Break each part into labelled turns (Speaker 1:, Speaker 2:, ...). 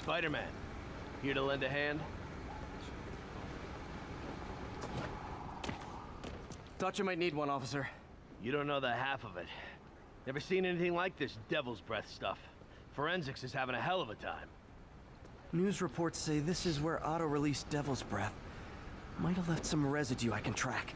Speaker 1: Spider-Man. Here to lend a hand?
Speaker 2: Thought you might need one, officer.
Speaker 1: You don't know the half of it. Never seen anything like this Devil's Breath stuff. Forensics is having a hell of a time.
Speaker 2: News reports say this is where Otto released Devil's Breath. Might have left some residue I can track.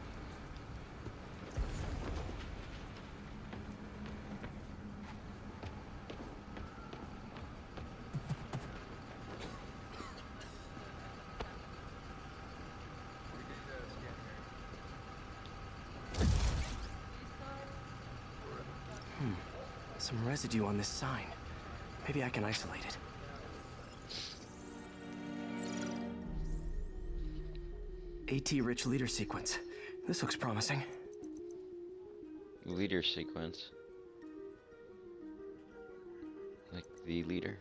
Speaker 2: Some residue on this sign. Maybe I can isolate it. AT-rich leader sequence. This looks promising.
Speaker 3: Leader sequence. Like the leader.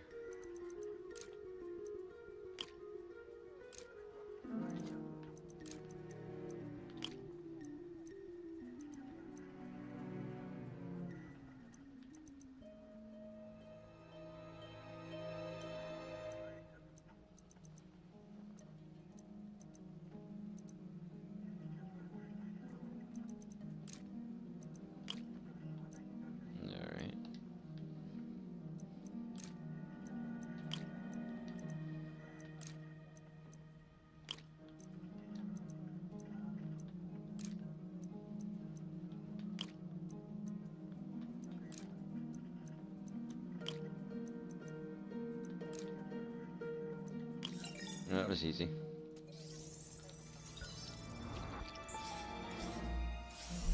Speaker 3: That was easy.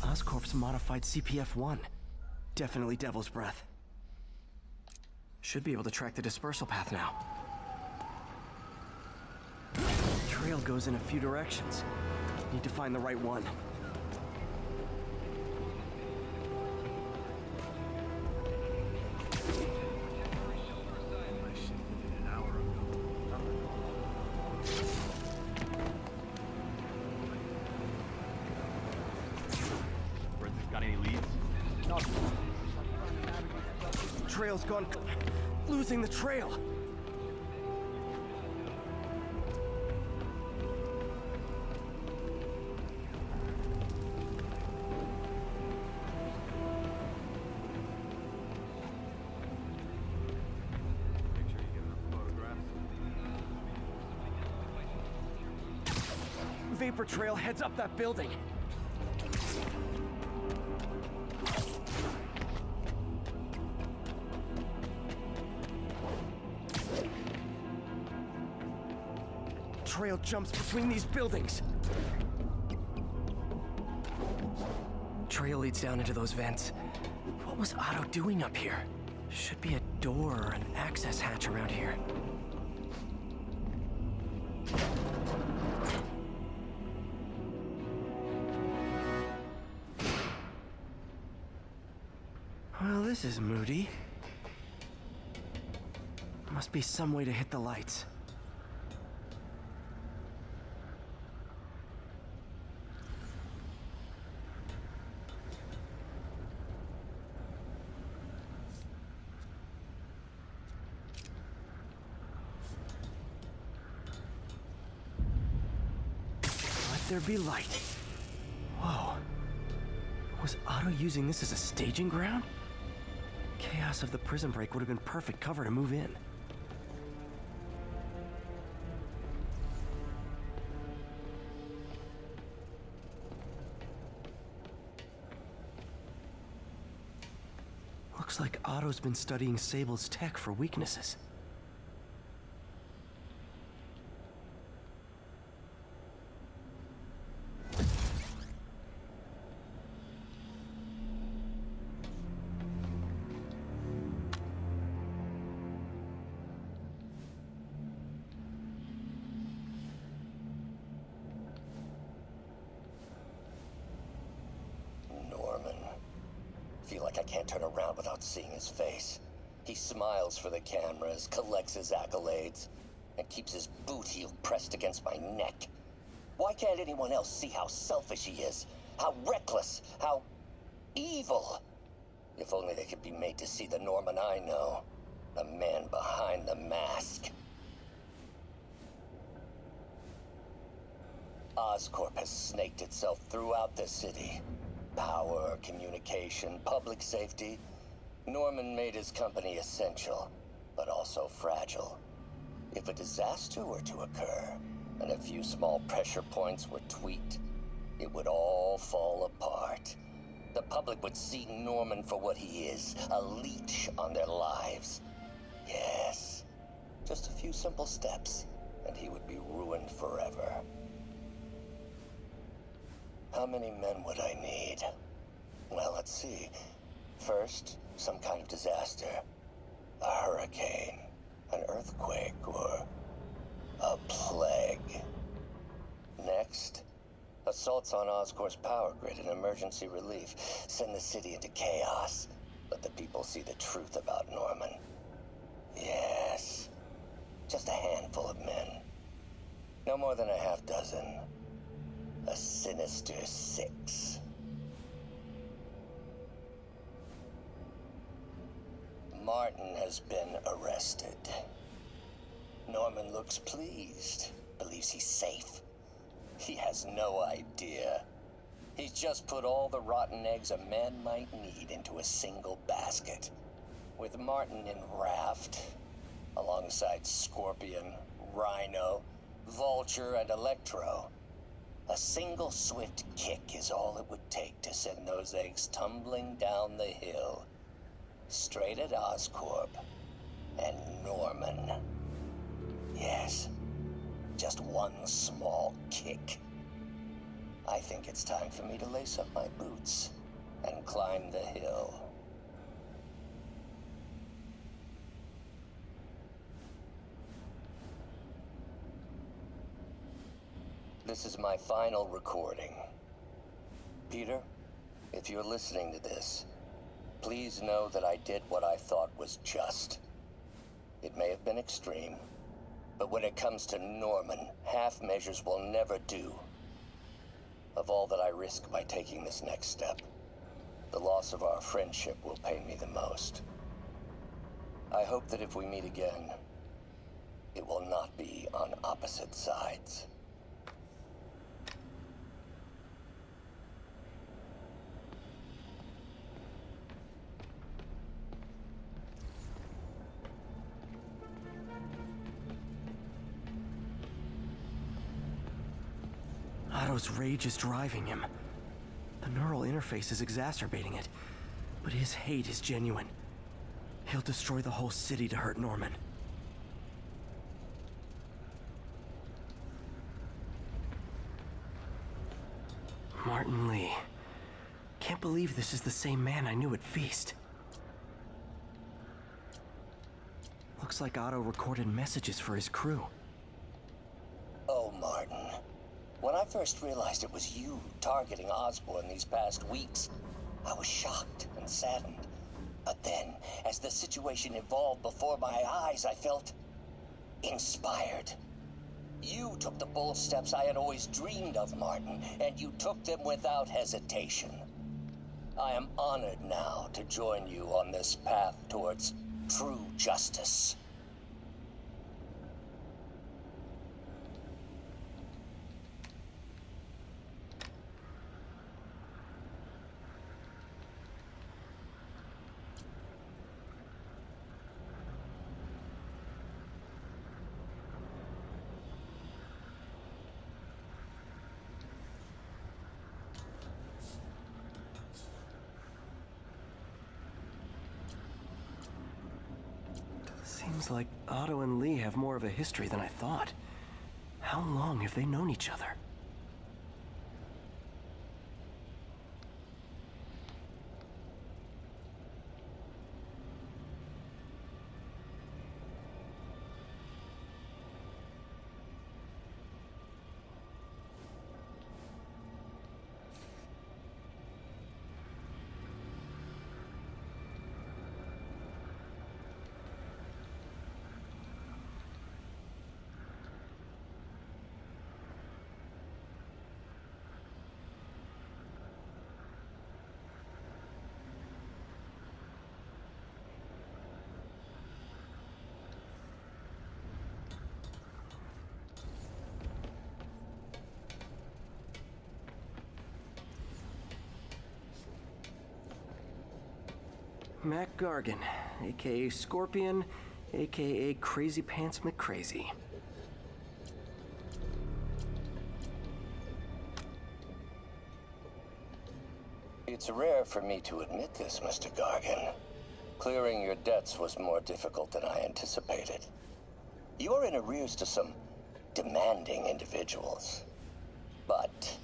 Speaker 2: Oscorp's modified CPF-1. Definitely Devil's Breath. Should be able to track the dispersal path now. Trail goes in a few directions. Need to find the right one.
Speaker 1: Got any leads? No.
Speaker 2: Trail's gone. Losing the trail. Vapor trail heads up that building. Trail jumps between these buildings. Trail leads down into those vents. What was Otto doing up here? Should be a door or an access hatch around here. Well, this is moody. Must be some way to hit the lights. There be light. Whoa. Was Otto using this as a staging ground? Chaos of the prison break would have been perfect cover to move in. Looks like Otto's been studying Sable's tech for weaknesses.
Speaker 4: Feel like I can't turn around without seeing his face. He smiles for the cameras, collects his accolades, and keeps his boot heel pressed against my neck. Why can't anyone else see how selfish he is? How reckless? How evil? If only they could be made to see the Norman I know. The man behind the mask. Oscorp has snaked itself throughout the city. Power, communication, public safety. Norman made his company essential, but also fragile. If a disaster were to occur, and a few small pressure points were tweaked, it would all fall apart. The public would see Norman for what he is, a leech on their lives. Yes, just a few simple steps, and he would be ruined forever. How many men would I need? Well, let's see. First, some kind of disaster. A hurricane, an earthquake, or a plague. Next, assaults on Oscorp's power grid and emergency relief. Send the city into chaos. Let the people see the truth about Norman. Yes, just a handful of men. No more than a half dozen. A sinister 6. Martin has been arrested. Norman looks pleased, believes he's safe. He has no idea. He's just put all the rotten eggs a man might need into a single basket. With Martin in raft, alongside Scorpion, Rhino, Vulture, and Electro, a single swift kick is all it would take to send those eggs tumbling down the hill, straight at Oscorp and Norman. Yes, just one small kick. I think it's time for me to lace up my boots and climb the hill. This is my final recording. Peter, if you're listening to this, please know that I did what I thought was just. It may have been extreme, but when it comes to Norman, half measures will never do. Of all that I risk by taking this next step, the loss of our friendship will pain me the most. I hope that if we meet again, it will not be on opposite sides.
Speaker 2: Otto's rage is driving him. The neural interface is exacerbating it, but his hate is genuine. He'll destroy the whole city to hurt Norman. Martin Lee. Can't believe this is the same man I knew at Feast. Looks like Otto recorded messages for his crew.
Speaker 4: Oh, Martin. When I first realized it was you targeting Osborn these past weeks, I was shocked and saddened. But then, as the situation evolved before my eyes, I felt inspired. You took the bold steps I had always dreamed of, Martin, and you took them without hesitation. I am honored now to join you on this path towards true justice.
Speaker 2: Seems like Otto and Lee have more of a history than I thought. How long have they known each other? Mac Gargan, aka Scorpion, aka Crazy Pants McCrazy.
Speaker 4: It's rare for me to admit this, Mr. Gargan. Clearing your debts was more difficult than I anticipated. You're in arrears to some demanding individuals. But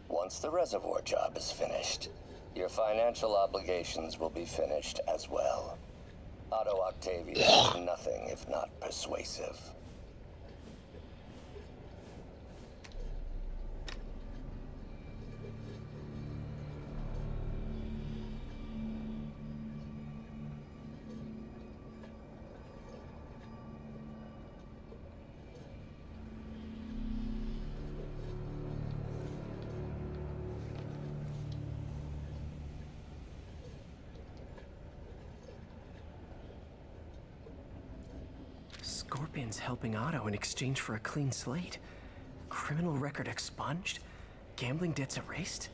Speaker 4: once the reservoir job is finished, your financial obligations will be finished as well. Otto Octavius is nothing if not persuasive.
Speaker 2: Scorpion's helping Otto in exchange for a clean slate. Criminal record expunged? Gambling debts erased?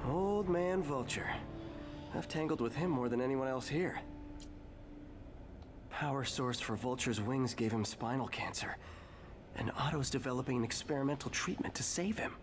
Speaker 2: Old man Vulture. I've tangled with him more than anyone else here. Power source for Vulture's wings gave him spinal cancer, and Otto's developing an experimental treatment to save him.